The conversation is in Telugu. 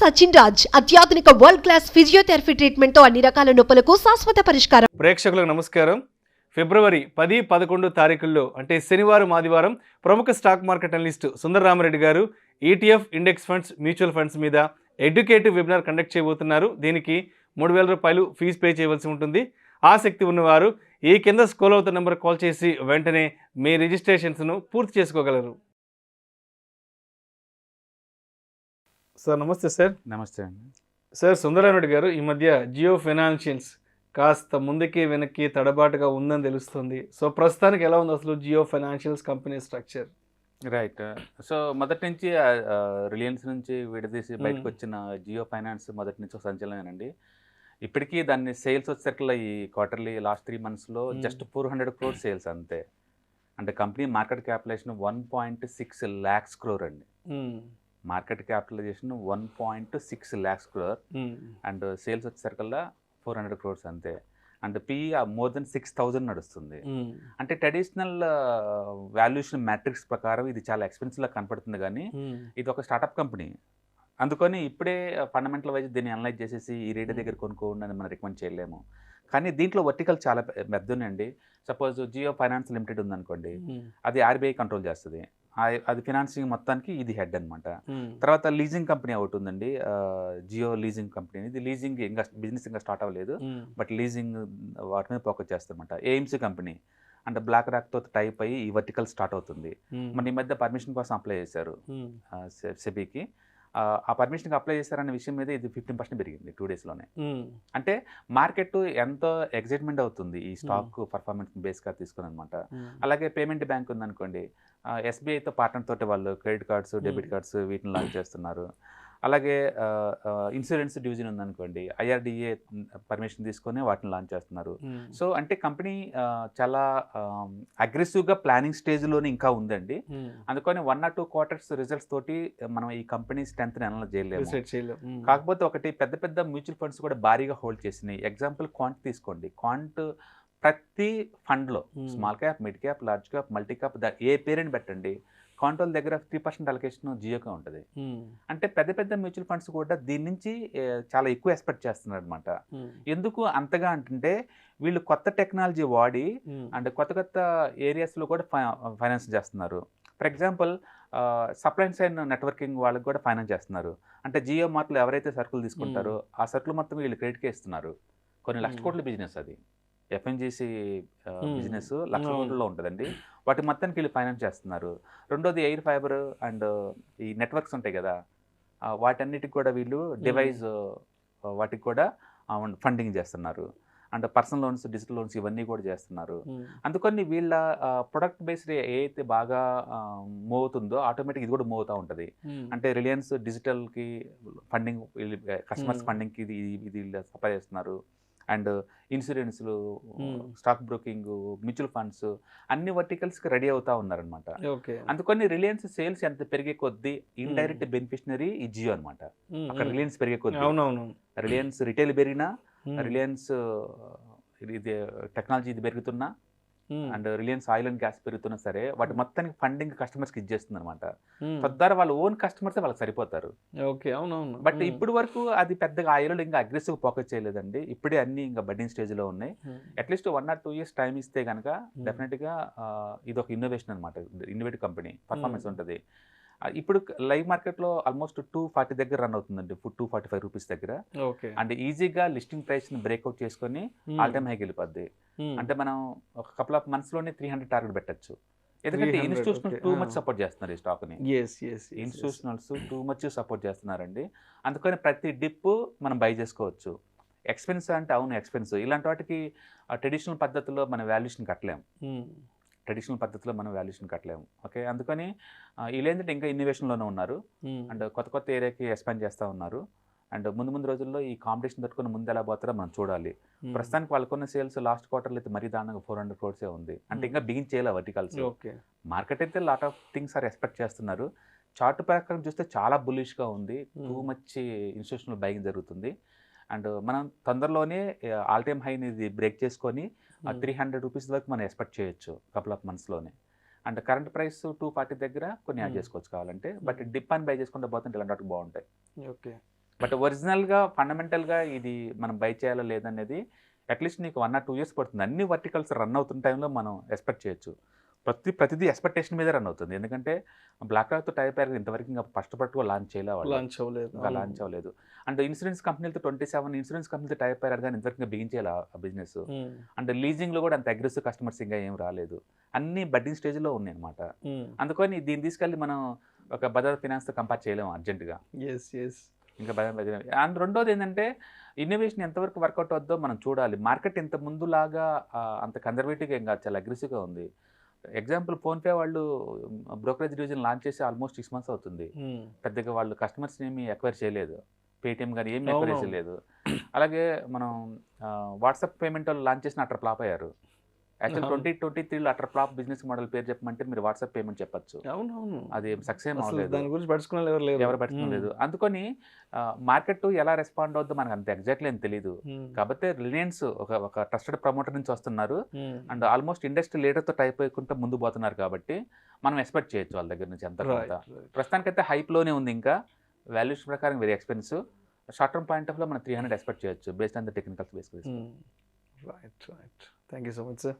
సచిన్ రాజ్ అత్యాధునిక వరల్డ్ క్లాస్ ఫిజియోథెరపీ ట్రీట్మెంట్ తో అన్ని రకాల నొప్పులకు శాశ్వత పరిష్కారం. ప్రేక్షకులకు నమస్కారం. ఫిబ్రవరి 10, 11 తారీఖుల్లో అంటే శనివారం, ఆదివారం ప్రముఖ స్టాక్ మార్కెట్ అనలిస్ట్ సుందర రామరెడ్డి గారు ETF index funds, mutual funds మీద ఎడ్యుకేటివ్ వెబినార్ కండక్ట్ చేయబోతున్నారు. దీనికి 3,000 రూపాయలు ఫీజు పే చేయవలసి ఉంటుంది. ఆసక్తి ఉన్నవారు ఈ కింద స్క్రోల్ అవుతున్న నెంబర్ కాల్ చేసి వెంటనే మీ రిజిస్ట్రేషన్స్ను పూర్తి చేసుకోగలరు. సార్ నమస్తే. సార్ నమస్తే అండి. సార్, సుందరరామరెడ్డి గారు, ఈ మధ్య జియో ఫైనాన్షియల్స్ కాస్త ముందుకి వెనక్కి తడబాటుగా ఉందని తెలుస్తుంది. సో ప్రస్తుతానికి ఎలా ఉంది అసలు Jio financials company structure? Right. So మొదటి నుంచి రిలయన్స్ నుంచి విడదీసి బయటకు వచ్చిన జియో ఫైనాన్స్ మొదటి నుంచి ఒక సంచలనమేనండి. ఇప్పటికీ దాన్ని సేల్స్ వచ్చేసరికి ఈ క్వార్టర్లీ లాస్ట్ 3 monthsలో జస్ట్ 400 crore సేల్స్ అంతే. అంటే company market capitalization 1.6 lakhs crore అండి. Market capitalization 1.6 lakhs crore and sales వచ్చేసరికల్లా 400 crores అంతే. అండ్ PE మోర్ దెన్ 6,000 నడుస్తుంది. అంటే ట్రెడిషనల్ వాల్యుయేషన్ మ్యాట్రిక్స్ ప్రకారం ఇది చాలా ఎక్స్పెన్సివ్గా కనపడుతుంది, కానీ ఇది ఒక స్టార్టప్ కంపెనీ. అందుకని ఇప్పుడే ఫండమెంటల్ వైజ్ దీన్ని అనలైజ్ చేసేసి ఈ రేట్ దగ్గర కొనుక్కోండి అని మనం రికమెండ్ చేయలేము. కానీ దీంట్లో వర్టికల్ చాలా పెద్ద ఉన్నాయండి. సపోజ్ జియో ఫైనాన్స్ లిమిటెడ్ ఉందనుకోండి, అది RBI కంట్రోల్ చేస్తుంది. అది ఫినాన్సింగ్ మొత్తానికి ఇది హెడ్ అనమాట. తర్వాత లీజింగ్ కంపెనీ ఒకటి ఉందండి, జియో లీజింగ్ కంపెనీ. ఇది లీజింగ్ ఇంకా బిజినెస్ ఇంకా స్టార్ట్ అవ్వలేదు, బట్ లీజింగ్ వాటి మీద ఫోకస్ చేస్తారనమాట. AMC కంపెనీ అంటే బ్లాక్ రాక్తో టైప్ అయ్యి ఈ వర్టికల్ స్టార్ట్ అవుతుంది. మన ఈ మధ్య పర్మిషన్ కోసం అప్లై చేశారు సెబీకి. ఆ పర్మిషన్కి అప్లై చేశారనే విషయం మీద ఇది 15% పెరిగింది 2 daysలోనే. అంటే మార్కెట్ ఎంతో ఎగ్జైట్మెంట్ అవుతుంది ఈ స్టాక్ పర్ఫార్మెన్స్ బేస్గా తీసుకుని అనమాట. అలాగే పేమెంట్ బ్యాంక్ ఉందనుకోండి, SBIతో పార్ట్నర్ తోటి వాళ్ళు క్రెడిట్ కార్డ్స్, డెబిట్ కార్డ్స్ వీటిని లాంచ్ చేస్తున్నారు. అలాగే ఇన్సూరెన్స్ డివిజన్ ఉందనుకోండి, IRDA పర్మిషన్ తీసుకొని వాటిని లాంచ్ చేస్తున్నారు. సో అంటే కంపెనీ చాలా అగ్రెసివ్గా ప్లానింగ్ స్టేజ్లోనే ఇంకా ఉందండి. అందుకని 1 or 2 quarters రిజల్ట్స్ తోటి మనం ఈ కంపెనీ స్ట్రెంత్ని అనలైజ్ చేయలేము. కాకపోతే ఒకటి, పెద్ద పెద్ద మ్యూచువల్ ఫండ్స్ కూడా భారీగా హోల్డ్ చేసినాయి. ఎగ్జాంపుల్ క్వాంట్ తీసుకోండి. క్వాంట్ ప్రతి ఫండ్లో small cap, mid cap, large cap, multi cap, ఏ పేరెంట్ పెట్టండి, కాంట్రోల్ దగ్గర 3% అలొకేషన్ జియోగా ఉంటుంది. అంటే పెద్ద పెద్ద మ్యూచువల్ ఫండ్స్ కూడా దీని నుంచి చాలా ఎక్కువ ఎక్స్పెక్ట్ చేస్తున్నారు అనమాట. ఎందుకు అంతగా అంటే వీళ్ళు కొత్త టెక్నాలజీ వాడి అంటే కొత్త కొత్త ఏరియాస్లో కూడా ఫైనాన్స్ చేస్తున్నారు. For example supply side networking వాళ్ళకి కూడా ఫైనాన్స్ చేస్తున్నారు. అంటే జియో మార్ట్లో ఎవరైతే సరుకులు తీసుకుంటారో ఆ సరుకులు మొత్తం వీళ్ళు క్రెడిట్కే ఇస్తున్నారు. కొన్ని లక్ష కోట్ల బిజినెస్ అది. FMGC బిజినెస్ లక్ష కోట్లలో ఉంటుందండి. వాటి మొత్తానికి వీళ్ళు ఫైనాన్స్ చేస్తున్నారు. రెండోది ఎయిర్ ఫైబర్ అండ్ ఈ నెట్వర్క్స్ ఉంటాయి కదా, వాటన్నిటికి కూడా వీళ్ళు డివైస్ వాటికి కూడా ఫండింగ్ చేస్తున్నారు. And personal loans, digital loans ఇవన్నీ కూడా చేస్తున్నారు. అందుకని వీళ్ళ ప్రొడక్ట్ బేస్డ్ ఏదైతే బాగా మూవ్ అవుతుందో ఆటోమేటిక్ ఇది కూడా మూవ్ అవుతూ ఉంటుంది. అంటే రిలయన్స్ డిజిటల్కి ఫండింగ్, కస్టమర్స్ ఫండింగ్కి ఇది సప్లై చేస్తున్నారు. అండ్ ఇన్సూరెన్స్లు, స్టాక్ బ్రోకింగ్, మ్యూచువల్ ఫండ్స్ అన్ని వర్టికల్స్కి రెడీ అవుతూ ఉన్నారనమాట. అందుకని రిలయన్స్ సేల్స్ ఎంత పెరిగే కొద్దీ ఇండైరెక్ట్ బెనిఫిషనరీ ఈ జియో అనమాట. అక్కడ రిలయన్స్ పెరిగే కొద్దీ రిలయన్స్ రిటైల్ పెరిగినా, రిలయన్స్ ఇది టెక్నాలజీ ఇది పెరుగుతున్నా, and Reliance oil and gas పెరుగుతున్నా సరే వాటి మొత్తానికి ఫండింగ్ కస్టమర్స్కి ఇచ్చేస్తుంది అనమాట. తద్వారా వాళ్ళ ఓన్ కస్టమర్సే వాళ్ళకి సరిపోతారు. బట్ ఇప్పుడు వరకు అది పెద్దగా ఆయిల్ ఇంకా అగ్రెసివ్ ఫోకస్ చేయలేదండి. ఇప్పుడే అన్ని ఇంకా బడ్డింగ్ స్టేజ్లో ఉన్నాయి. అట్లీస్ట్ 1 or 2 years టైం ఇస్తే కనుక డెఫినెట్గా ఇది ఒక ఇన్నోవేషన్ అనమాట. ఇన్నోవేటివ్ కంపెనీ పర్ఫార్మెన్స్ ఉంటుంది. ఇప్పుడు లైవ్ మార్కెట్లో ఆల్మోస్ట్ 240 దగ్గర రన్ అవుతుందండి, 245 రూపీస్ దగ్గర. అండ్ ఈజీగా లిస్టింగ్ ప్రైస్ని బ్రేక్అవుట్ చేసుకొని ఆల్ టైమ్ హైకి వెళ్ళిపోద్ది. అంటే మనం ఒక కపుల్ ఆఫ్ మంత్స్లోనే 300 టార్గెట్ పెట్టచ్చు. ఎందుకంటే ఇన్స్టిట్యూషనల్స్ టూ మచ్ సపోర్ట్ చేస్తున్నారు ఈ స్టాక్ని. ఇన్స్టిట్యూషనల్స్ టూ మచ్ సపోర్ట్ చేస్తున్నారండి. అందుకని ప్రతి డిప్ మనం బై చేసుకోవచ్చు. ఎక్స్పెన్స్ అంటే అవును ఎక్స్పెన్స్, ఇలాంటి వాటికి ట్రెడిషనల్ పద్ధతిలో మన వాల్యుయేషన్ కట్టలేము. ఓకే, అందుకని వీళ్ళేంటంటే ఇంకా ఇన్నోవేషన్లోనే ఉన్నారు అండ్ కొత్త కొత్త ఏరియాకి ఎక్స్పాండ్ చేస్తూ ఉన్నారు. అండ్ ముందు రోజుల్లో ఈ కాంపిటీషన్ తట్టుకుని ముందు ఎలా పోతారో మనం చూడాలి. ప్రస్తుతానికి వాళ్ళకున్న సేల్స్ లాస్ట్ క్వార్టర్లో అయితే మరీ దారుణంగా 400 crores ఉంది. అంటే ఇంకా బిగిన్ చేయాలి వర్టికల్స్. మార్కెట్ అయితే lot of things are expect చేస్తున్నారు. చార్ట్ ప్రకారం చూస్తే చాలా బుల్లిష్గా ఉంది. టూ మచ్ ఇన్స్టిట్యూషనల్ బయింగ్ జరుగుతుంది. అండ్ మనం తొందరలోనే ఆల్ టైమ్ హైని ఇది బ్రేక్ చేసుకొని 300 రూపీస్ వరకు మనం ఎక్స్పెక్ట్ చేయొచ్చు కపుల్ ఆఫ్ మంత్స్లోనే. అండ్ కరెంట్ ప్రైస్ 240 దగ్గర కొన్ని యాడ్ చేసుకోవచ్చు కావాలంటే. బట్ డిప్ అని బై చేసుకుంటే పోతుంటే ఇలాంటి వాటికి బాగుంటాయి. ఓకే, బట్ ఒరిజినల్గా ఫండమెంటల్గా ఇది మనం బై చేయాలా లేదనేది అట్లీస్ట్ నీకు 1 or 2 years పడుతుంది. అన్ని వర్టికల్స్ రన్ అవుతున్న టైంలో మనం ఎక్స్పెక్ట్ చేయొచ్చు. ప్రతిదీ ఎక్స్పెక్టేషన్ మీద రన్ అవుతుంది. ఎందుకంటే బ్లాక్ రాక్తో టైప్ అయ్యారు ఇంతవరకు ఇంకా ఫస్ట్ లాంచ్ చేయలేదు, లాంచ్ అవ్వలేదు. ఇంకా లాంచ్ అవ్వలేదు. అండ్ ఇన్సూరెన్స్ కంపెనీలతో 27 ఇన్సూరెన్స్ కంపెనీలతో టైప్ అయ్యారు కానీ ఇంతవరకు బిగించేయాలి ఆ బిజినెస్. అండ్ లీజింగ్లో కూడా అంత అగ్రెసివ్ కస్టమర్స్ ఇంకా ఏం రాలేదు. అన్ని బడ్డింగ్ స్టేజ్లో ఉన్నాయి అనమాట. అందుకని దీన్ని తీసుకెళ్ళి మనం ఒక బజాజ్ ఫినాన్స్తో కంపేర్ చేయలేము అర్జెంటుగా. ఇంకా అండ్ రెండోది ఏంటంటే ఇన్నోవేషన్ ఎంతవరకు వర్కౌట్ అవుద్దో మనం చూడాలి. మార్కెట్ ఇంత ముందులాగా అంత కన్జర్వేటివ్గా ఏం కాదు, చాలా అగ్రెసివ్గా ఉంది. ఎగ్జాంపుల్ ఫోన్పే వాళ్ళు బ్రోకరేజ్ డివిజన్ లాంచ్ చేసి ఆల్మోస్ట్ 6 months అవుతుంది. పెద్దగా వాళ్ళు కస్టమర్స్ని ఏమి ఎక్వైర్ చేయలేదు, పేటిఎం కానీ ఏమి ఎక్వైర్ చేయలేదు. అలాగే మనం వాట్సాప్ పేమెంట్ వాళ్ళు లాంచ్ చేసిన అట్టర్ ఫ్లాప్ అయ్యారు. యాక్చువల్ 2023లో అట్టర్ ఫ్లాప్ బిజినెస్ మోడల్ పేరు చెప్పమంటే మీరు వాట్సాప్ పేమెంట్ చెప్పచ్చు. అది సక్సెస్ అవ్వలేదు, దాని గురించి పట్టుకునే ఎవరు పట్టుకోలేదు. అందుకని మార్కెట్ ఎలా రెస్పాండ్ అవుద్దో మనకు అంత ఎగ్జాక్ట్లీ అని తెలియదు. కాబట్టి రిలయన్స్ ఒక ట్రస్టెడ్ ప్రమోటర్ నుంచి వస్తున్నారు అండ్ ఆల్మోస్ట్ ఇండస్ట్రీ లీడర్తో టైప్ అయ్యకుండా ముందు పోతున్నారు. కాబట్టి మనం ఎక్స్పెక్ట్ చేయొచ్చు వాళ్ళ దగ్గర నుంచి అంత. ప్రస్తుతానికైతే హైప్లోనే ఉంది. ఇంకా వాల్యూషన్ ప్రకారం very expensive. Short term point of లో మనం 300 ఎక్స్పెక్ట్ చేయొచ్చు based on the technicals base. Right. Thank you so much, sir.